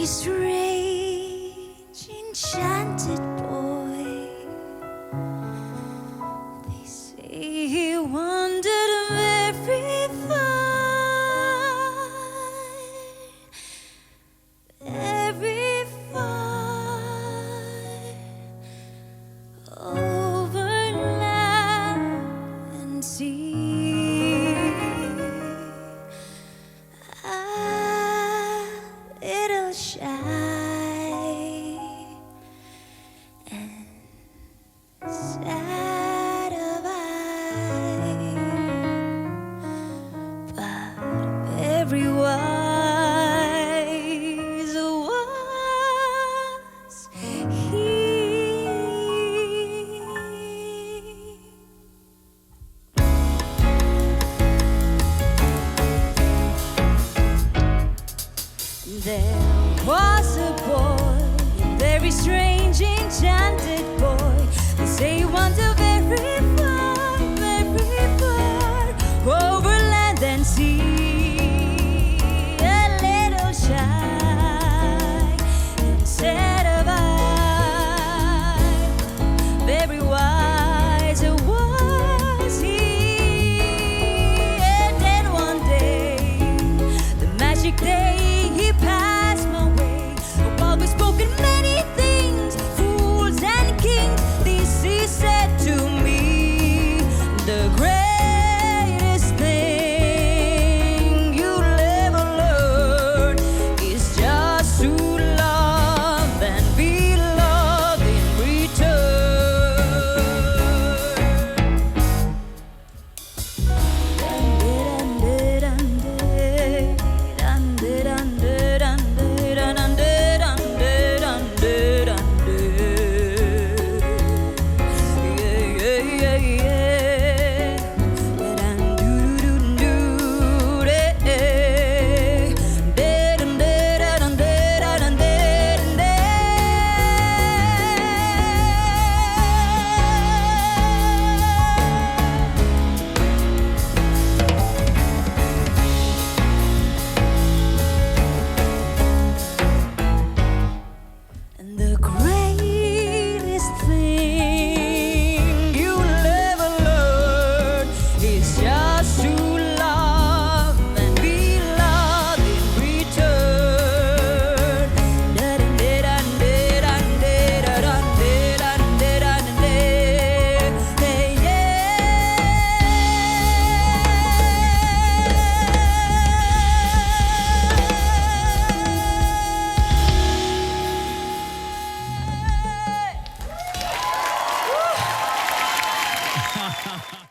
strange, enchanted boy. They say he wandered very far, very far, over land and sea. It'll shine and satisfy, but very wise was he. There was a boy, a very strange, enchanted boy. They say he wandered